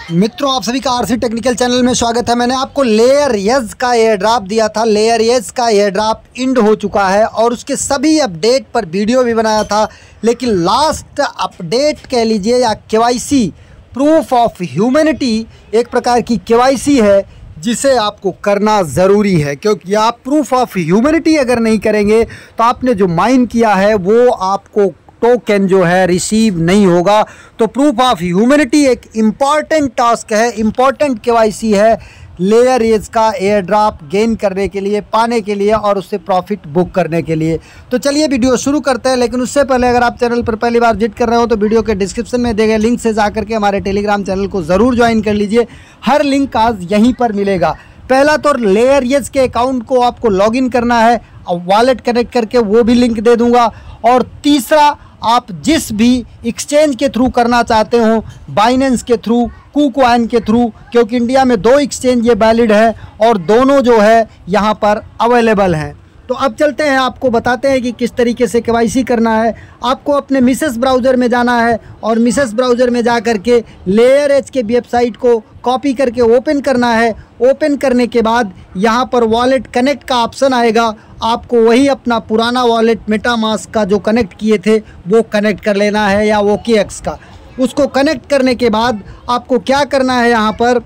मित्रों, आप सभी का आरसी टेक्निकल चैनल में स्वागत है। मैंने आपको लेयर यस का एयर ड्रॉप दिया था। लेयर यस का एयर ड्रॉप इंड हो चुका है और उसके सभी अपडेट पर वीडियो भी बनाया था, लेकिन लास्ट अपडेट कह लीजिए या केवाईसी प्रूफ ऑफ ह्यूमैनिटी एक प्रकार की केवाईसी है जिसे आपको करना ज़रूरी है, क्योंकि आप प्रूफ ऑफ ह्यूमैनिटी अगर नहीं करेंगे तो आपने जो माइन किया है वो आपको टोकन जो है रिसीव नहीं होगा। तो प्रूफ ऑफ ह्यूमैनिटी एक इम्पॉर्टेंट टास्क है, इम्पॉर्टेंट केवाईसी है लेयर एज का एयर ड्रॉप गेन करने के लिए, पाने के लिए और उससे प्रॉफिट बुक करने के लिए। तो चलिए वीडियो शुरू करते हैं, लेकिन उससे पहले अगर आप चैनल पर पहली बार विजिट कर रहे हो तो वीडियो के डिस्क्रिप्शन में दिए गए लिंक से जा करके हमारे टेलीग्राम चैनल को ज़रूर ज्वाइन कर लीजिए। हर लिंक आज यहीं पर मिलेगा। पहला तो लेयर एज के अकाउंट को आपको लॉगिन करना है, वॉलेट कनेक्ट करके वो भी लिंक दे दूंगा। और तीसरा, आप जिस भी एक्सचेंज के थ्रू करना चाहते हो, बाइनेंस के थ्रू, KuCoin के थ्रू, क्योंकि इंडिया में 2 एक्सचेंज ये वैलिड है और दोनों जो है यहाँ पर अवेलेबल हैं। तो अब चलते हैं, आपको बताते हैं कि किस तरीके से केवाईसी करना है। आपको अपने मिसेस ब्राउज़र में जाना है और मिसेस ब्राउज़र में जा कर के लेयर एज के वेबसाइट को कॉपी करके ओपन करना है। ओपन करने के बाद यहाँ पर वॉलेट कनेक्ट का ऑप्शन आएगा। आपको वही अपना पुराना वॉलेट मेटामास्क का जो कनेक्ट किए थे वो कनेक्ट कर लेना है, या OKX का। उसको कनेक्ट करने के बाद आपको क्या करना है, यहाँ पर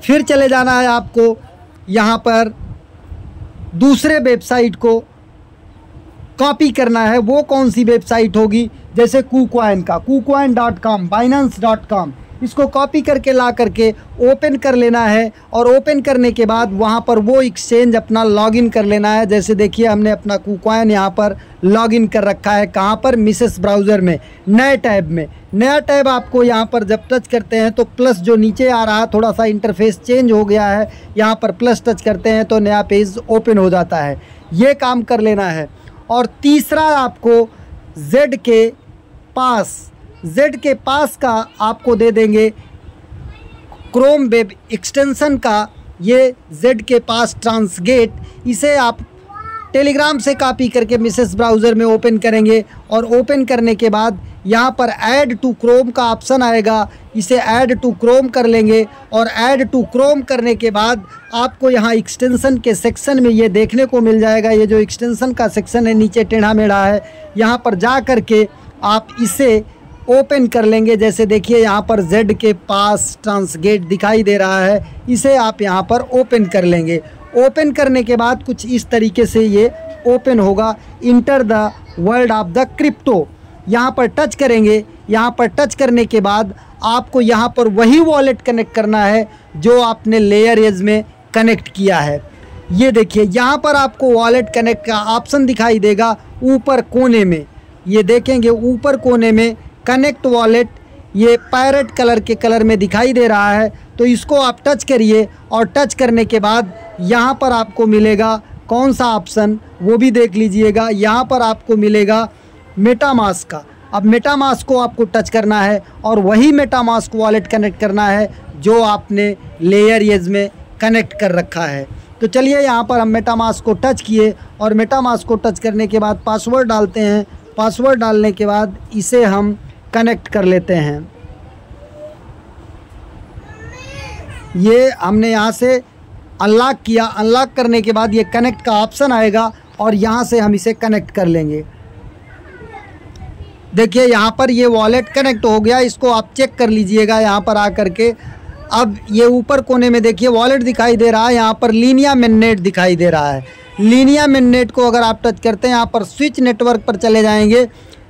फिर चले जाना है। आपको यहाँ पर दूसरे वेबसाइट को कॉपी करना है। वो कौन सी वेबसाइट होगी, जैसे KuCoin का KuCoin.com, Binance.com, इसको कॉपी करके ला करके ओपन कर लेना है। और ओपन करने के बाद वहाँ पर वो एक्सचेंज अपना लॉगिन कर लेना है। जैसे देखिए, हमने अपना KuCoin यहाँ पर लॉगिन कर रखा है। कहाँ पर? मिसेस ब्राउज़र में, नए टैब में। नया टैब आपको यहाँ पर जब टच करते हैं तो प्लस जो नीचे आ रहा है, थोड़ा सा इंटरफेस चेंज हो गया है, यहाँ पर प्लस टच करते हैं तो नया पेज ओपन हो जाता है। ये काम कर लेना है। और तीसरा, आपको जेड के पास का आपको दे देंगे क्रोम वेब एक्सटेंशन का, ये जेड के पास ट्रांसगेट। इसे आप टेलीग्राम से कॉपी करके मिसेस ब्राउज़र में ओपन करेंगे और ओपन करने के बाद यहाँ पर ऐड टू क्रोम का ऑप्शन आएगा। इसे ऐड टू क्रोम कर लेंगे और ऐड टू क्रोम करने के बाद आपको यहाँ एक्सटेंशन के सेक्शन में ये देखने को मिल जाएगा। ये जो एक्सटेंशन का सेक्शन है नीचे टेढ़ा मेढ़ा है, यहाँ पर जा कर के आप इसे ओपन कर लेंगे। जैसे देखिए, यहाँ पर जेड के पास ट्रांसगेट दिखाई दे रहा है, इसे आप यहाँ पर ओपन कर लेंगे। ओपन करने के बाद कुछ इस तरीके से ये ओपन होगा। Enter the world of the crypto, यहाँ पर टच करेंगे। यहाँ पर टच करने के बाद आपको यहाँ पर वही वॉलेट कनेक्ट करना है जो आपने लेयर एज में कनेक्ट किया है। ये देखिए, यहाँ पर आपको वॉलेट कनेक्ट का ऑप्शन दिखाई देगा ऊपर कोने में। ये देखेंगे ऊपर कोने में कनेक्ट वॉलेट, ये पैरेट कलर के कलर में दिखाई दे रहा है। तो इसको आप टच करिए और टच करने के बाद यहाँ पर आपको मिलेगा कौन सा ऑप्शन, वो भी देख लीजिएगा। यहाँ पर आपको मिलेगा मेटामास्क का। अब मेटामास्क को आपको टच करना है और वही मेटामास्क वॉलेट कनेक्ट करना है जो आपने लेयर एज में कनेक्ट कर रखा है। तो चलिए, यहाँ पर हम मेटामास्क को टच किए और मेटामास्क को टच करने के बाद पासवर्ड डालते हैं। पासवर्ड डालने के बाद इसे हम कनेक्ट कर लेते हैं। ये हमने यहाँ से अनलॉक किया। अनलॉक करने के बाद ये कनेक्ट का ऑप्शन आएगा और यहाँ से हम इसे कनेक्ट कर लेंगे। देखिए, यहाँ पर ये वॉलेट कनेक्ट हो गया। इसको आप चेक कर लीजिएगा यहाँ पर आकर के। अब ये ऊपर कोने में देखिए वॉलेट दिखाई दे रहा है, यहाँ पर लीनिया मिननेट दिखाई दे रहा है। लीनिया मिननेट को अगर आप टच करते हैं, यहाँ पर स्विच नेटवर्क पर चले जाएंगे।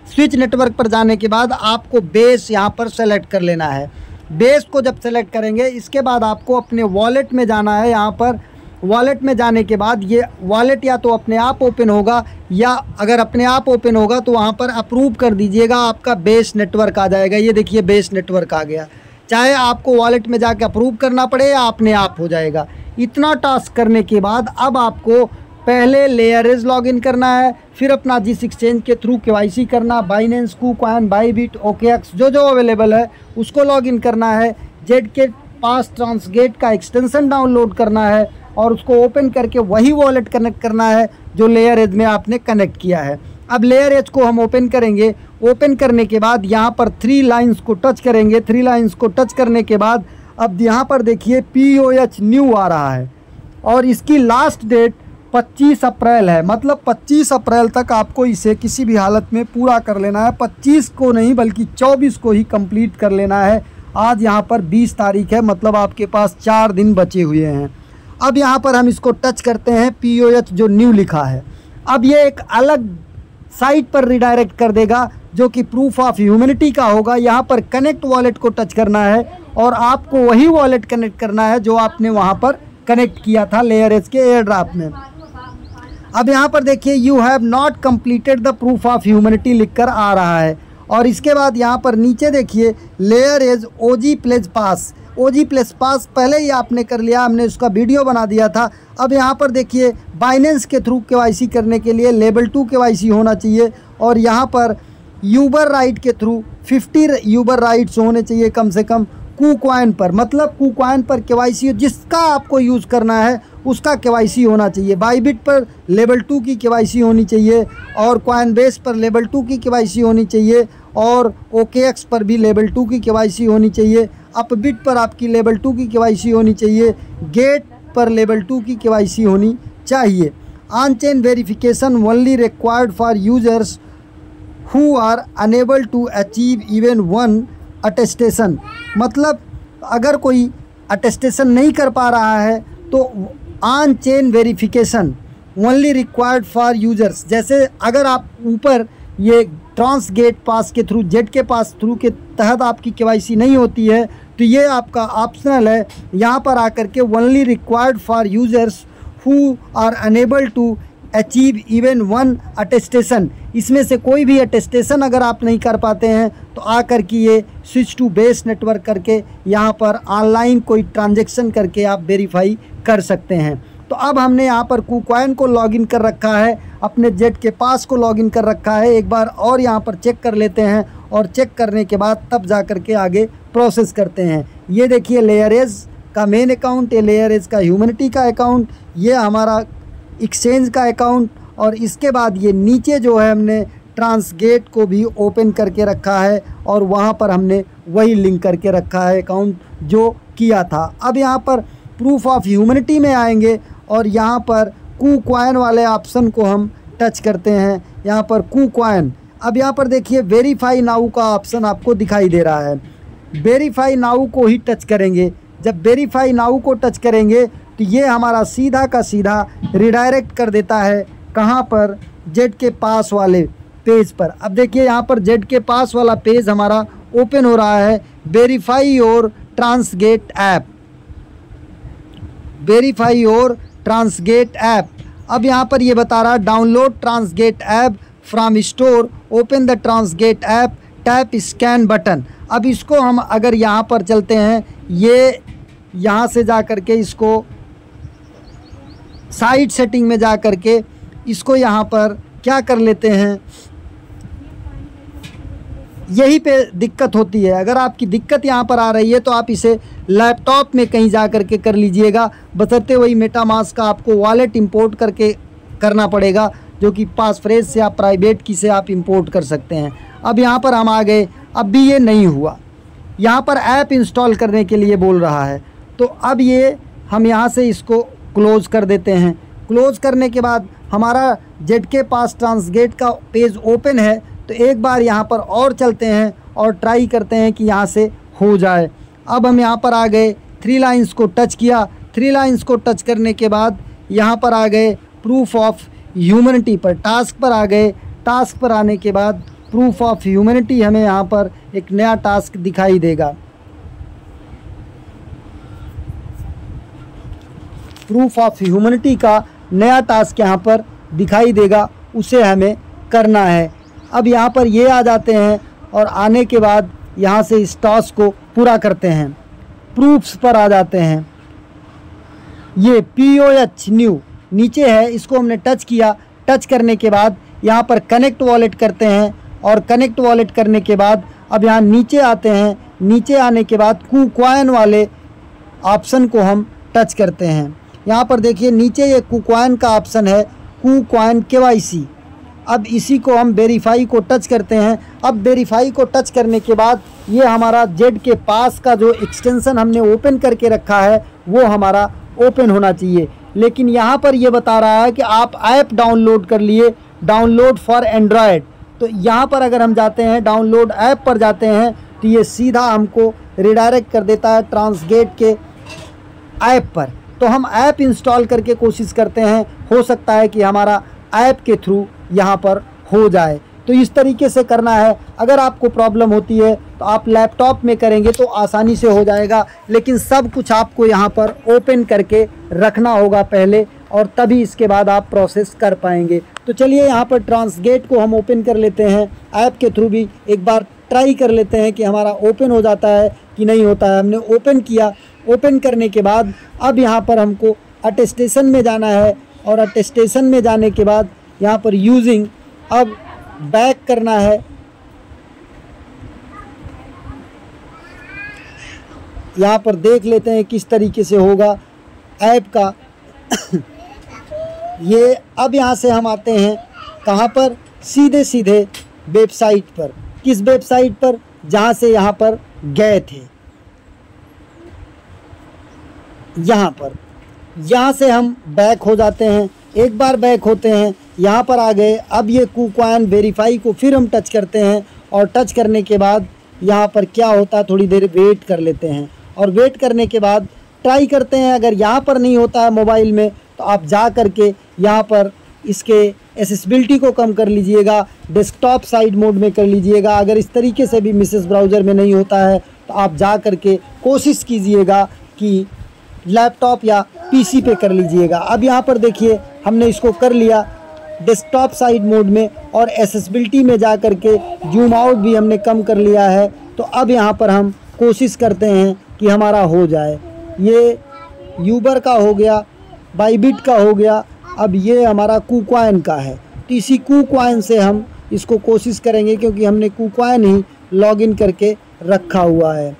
स्विच नेटवर्क पर जाने के बाद आपको बेस यहाँ पर सेलेक्ट कर लेना है। बेस को जब सेलेक्ट करेंगे, इसके बाद आपको अपने वॉलेट में जाना है। यहाँ पर वॉलेट में जाने के बाद ये वॉलेट या तो अपने आप ओपन होगा, या अगर अपने आप ओपन होगा तो वहाँ पर अप्रूव कर दीजिएगा, आपका बेस नेटवर्क आ जाएगा। ये देखिए, बेस नेटवर्क आ गया। चाहे आपको वॉलेट में जाके अप्रूव करना पड़े या अपने आप हो जाएगा। इतना टास्क करने के बाद अब आपको पहले लेयर एज लॉगिन करना है, फिर अपना जिस एक्सचेंज के थ्रू केवाईसी करना, बाइनेंस, KuCoin, बाईबिट, OKX जो अवेलेबल है उसको लॉगिन करना है। जेड के पास ट्रांसगेट का एक्सटेंशन डाउनलोड करना है और उसको ओपन करके वही वॉलेट कनेक्ट करना है जो लेयर एज में आपने कनेक्ट किया है। अब लेयर एज को हम ओपन करेंगे। ओपन करने के बाद यहाँ पर 3 लाइंस को टच करेंगे। 3 लाइंस को टच करने के बाद अब यहाँ पर देखिए POH न्यू आ रहा है और इसकी लास्ट डेट 25 अप्रैल है। मतलब 25 अप्रैल तक आपको इसे किसी भी हालत में पूरा कर लेना है। 25 को नहीं बल्कि 24 को ही कंप्लीट कर लेना है। आज यहाँ पर 20 तारीख है, मतलब आपके पास 4 दिन बचे हुए हैं। अब यहाँ पर हम इसको टच करते हैं, POH जो न्यू लिखा है। अब ये एक अलग साइट पर रिडायरेक्ट कर देगा जो कि प्रूफ ऑफ ह्यूमैनिटी का होगा। यहाँ पर कनेक्ट वॉलेट को टच करना है और आपको वही वॉलेट कनेक्ट करना है जो आपने वहाँ पर कनेक्ट किया था लेयर एज के एयर ड्रॉप में। अब यहाँ पर देखिए you have not completed the proof of humanity लिखकर आ रहा है और इसके बाद यहाँ पर नीचे देखिए लेयर एज OG प्लेज पास। OG प्लेज पास पहले ही आपने कर लिया, हमने उसका वीडियो बना दिया था। अब यहाँ पर देखिए बाइनेंस के थ्रू KYC करने के लिए लेवल 2 KYC होना चाहिए और यहाँ पर यूबर राइट के थ्रू 50 यूबर राइट्स होने चाहिए कम से कम KuCoin पर। मतलब KuCoin पर KYC जिसका आपको यूज़ करना है उसका KYC होना चाहिए। बाइबिट पर लेवल 2 की KYC होनी चाहिए और Coinbase पर लेवल 2 की KYC होनी चाहिए और OKX पर भी लेवल 2 की KYC होनी चाहिए। अपबिट पर आपकी लेवल 2 की KYC होनी चाहिए। गेट पर लेवल 2 की KYC होनी चाहिए। On chain verification only required for users who are unable to achieve even 1 attestation. मतलब अगर कोई अटेस्टेशन नहीं कर पा रहा है तो on chain verification only required for users. जैसे अगर आप ऊपर ये ट्रांस गेट पास के थ्रू जेड के पास थ्रू के तहत आपकी KYC नहीं होती है तो ये आपका ऑप्शनल है। यहाँ पर आकर के only required for users who are unable to achieve even 1 attestation. इसमें से कोई भी अटेस्टेशन अगर आप नहीं कर पाते हैं तो आकर के ये स्विच टू बेस नेटवर्क करके यहाँ पर ऑनलाइन कोई ट्रांजैक्शन करके आप वेरीफाई कर सकते हैं। तो अब हमने यहाँ पर KuCoin को लॉगिन कर रखा है, अपने जेड के पास को लॉगिन कर रखा है। एक बार और यहाँ पर चेक कर लेते हैं और चेक करने के बाद तब जा कर के आगे प्रोसेस करते हैं। ये देखिए लेयर एज का मेन अकाउंट, ये लेयर एज का ह्यूमैनिटी का अकाउंट, ये हमारा एक्सचेंज का अकाउंट और इसके बाद ये नीचे जो है हमने ट्रांसगेट को भी ओपन करके रखा है और वहाँ पर हमने वही लिंक करके रखा है अकाउंट जो किया था। अब यहाँ पर प्रूफ ऑफ ह्यूमैनिटी में आएंगे और यहाँ पर KuCoin वाले ऑप्शन को हम टच करते हैं। यहाँ पर KuCoin, अब यहाँ पर देखिए वेरीफाई नाउ का ऑप्शन आपको दिखाई दे रहा है। वेरीफाई नाउ को ही टच करेंगे। जब वेरीफाई नाउ को टच करेंगे तो ये हमारा सीधा का सीधा रिडायरेक्ट कर देता है कहाँ पर, जेड के पास वाले पेज पर। अब देखिए यहाँ पर जेड के पास वाला पेज हमारा ओपन हो रहा है। Verify your Transgate app, verify your Transgate app. अब यहाँ पर ये बता रहा है download Transgate app from store, open the Transgate app, tap scan button. अब इसको हम अगर यहाँ पर चलते हैं, ये यहाँ से जा कर के इसको साइड सेटिंग में जा कर के इसको यहाँ पर क्या कर लेते हैं, यही पे दिक्कत होती है। अगर आपकी दिक्कत यहाँ पर आ रही है तो आप इसे लैपटॉप में कहीं जा कर के कर लीजिएगा, बशर्ते वही मेटामास्क का आपको वॉलेट इंपोर्ट करके करना पड़ेगा जो कि पासफ्रेज से आप प्राइवेट की से आप इंपोर्ट कर सकते हैं। अब यहाँ पर हम आ गए, अब भी ये नहीं हुआ। यहाँ पर ऐप इंस्टॉल करने के लिए बोल रहा है तो अब ये हम यहाँ से इसको क्लोज़ कर देते हैं। क्लोज़ करने के बाद हमारा जेड के पास ट्रांसगेट का पेज ओपन है तो एक बार यहाँ पर और चलते हैं और ट्राई करते हैं कि यहाँ से हो जाए। अब हम यहाँ पर आ गए, 3 लाइंस को टच किया। 3 लाइंस को टच करने के बाद यहाँ पर आ गए प्रूफ ऑफ ह्यूमैनिटी पर, टास्क पर आ गए। टास्क पर आने के बाद प्रूफ ऑफ ह्यूमैनिटी हमें यहाँ पर एक नया टास्क दिखाई देगा। प्रूफ ऑफ ह्यूमैनिटी का नया टास्क यहाँ पर दिखाई देगा, उसे हमें करना है। अब यहाँ पर ये आ जाते हैं और आने के बाद यहाँ से इस टास्क को पूरा करते हैं। प्रूफ्स पर आ जाते हैं, ये POH न्यू नीचे है, इसको हमने टच किया। टच करने के बाद यहाँ पर कनेक्ट वॉलेट करते हैं और कनेक्ट वॉलेट करने के बाद अब यहाँ नीचे आते हैं। नीचे आने के बाद KuCoin वाले ऑप्शन को हम टच करते हैं। यहाँ पर देखिए नीचे ये KuCoin का ऑप्शन है, KuCoin KYC। अब इसी को हम वेरीफाई को टच करते हैं। अब वेरीफाई को टच करने के बाद ये हमारा जेड के पास का जो एक्सटेंशन हमने ओपन करके रखा है वो हमारा ओपन होना चाहिए। लेकिन यहाँ पर ये बता रहा है कि आप ऐप डाउनलोड कर लिए, डाउनलोड फॉर एंड्रॉयड। तो यहाँ पर अगर हम जाते हैं डाउनलोड ऐप पर जाते हैं तो ये सीधा हमको रिडायरेक्ट कर देता है ट्रांसगेट के ऐप पर। तो हम ऐप इंस्टॉल करके कोशिश करते हैं, हो सकता है कि हमारा ऐप के थ्रू यहाँ पर हो जाए। तो इस तरीके से करना है। अगर आपको प्रॉब्लम होती है तो आप लैपटॉप में करेंगे तो आसानी से हो जाएगा, लेकिन सब कुछ आपको यहाँ पर ओपन करके रखना होगा पहले, और तभी इसके बाद आप प्रोसेस कर पाएंगे। तो चलिए यहाँ पर ट्रांसगेट को हम ओपन कर लेते हैं, ऐप के थ्रू भी एक बार ट्राई कर लेते हैं कि हमारा ओपन हो जाता है कि नहीं होता है। हमने ओपन किया, ओपन करने के बाद अब यहाँ पर हमको अटेस्टेशन में जाना है, और अटेस्टेशन में जाने के बाद यहाँ पर यूजिंग, अब बैक करना है। यहाँ पर देख लेते हैं किस तरीके से होगा ऐप का। ये अब यहाँ से हम आते हैं कहाँ पर, सीधे सीधे वेबसाइट पर। किस वेबसाइट पर, जहाँ से यहाँ पर गए थे, यहाँ पर। यहाँ से हम बैक हो जाते हैं, एक बार बैक होते हैं, यहाँ पर आ गए। अब ये KuCoin वेरीफाई को फिर हम टच करते हैं, और टच करने के बाद यहाँ पर क्या होता है, थोड़ी देर वेट कर लेते हैं, और वेट करने के बाद ट्राई करते हैं। अगर यहाँ पर नहीं होता है मोबाइल में तो आप जा कर के यहाँ पर इसके एक्सेसिबिलिटी को कम कर लीजिएगा, डेस्कटॉप साइड मोड में कर लीजिएगा। अगर इस तरीके से भी मिसेस ब्राउज़र में नहीं होता है तो आप जा कर के कोशिश कीजिएगा कि लैपटॉप या पीसी पे कर लीजिएगा। अब यहाँ पर देखिए हमने इसको कर लिया डेस्कटॉप साइड मोड में, और एक्सेसिबिलिटी में जा कर के जूम आउट भी हमने कम कर लिया है। तो अब यहाँ पर हम कोशिश करते हैं कि हमारा हो जाए। ये यूबर का हो गया, बाइबिट का हो गया, अब ये हमारा KuCoin का है। तो इसी KuCoin से हम इसको कोशिश करेंगे, क्योंकि हमने KuCoin ही लॉगिन करके रखा हुआ है।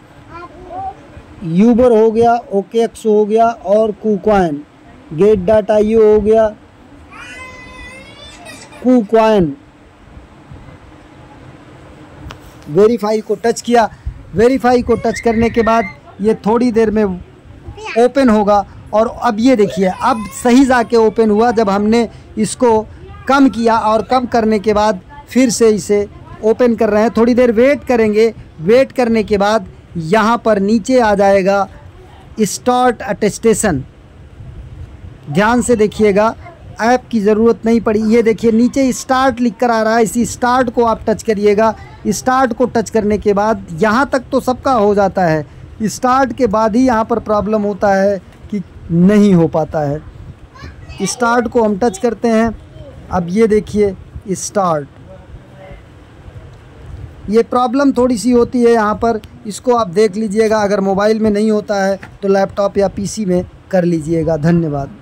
यूबर हो गया, OKX हो गया, और KuCoin, Get.io हो गया, KuCoin। वेरीफाई को टच किया, वेरीफाई को टच करने के बाद ये थोड़ी देर में ओपन होगा, और अब ये देखिए अब सही जाके ओपन हुआ। जब हमने इसको कम किया, और कम करने के बाद फिर से इसे ओपन कर रहे हैं। थोड़ी देर वेट करेंगे, वेट करने के बाद यहाँ पर नीचे आ जाएगा स्टार्ट अटेस्टेशन। ध्यान से देखिएगा, ऐप की ज़रूरत नहीं पड़ी। ये देखिए नीचे स्टार्ट लिख कर आ रहा है, इसी स्टार्ट को आप टच करिएगा। स्टार्ट को टच करने के बाद यहाँ तक तो सबका हो जाता है, स्टार्ट के बाद ही यहाँ पर प्रॉब्लम होता है कि नहीं हो पाता है। स्टार्ट को हम टच करते हैं, अब ये देखिए स्टार्ट। ये प्रॉब्लम थोड़ी सी होती है यहाँ पर, इसको आप देख लीजिएगा। अगर मोबाइल में नहीं होता है तो लैपटॉप या पीसी में कर लीजिएगा। धन्यवाद।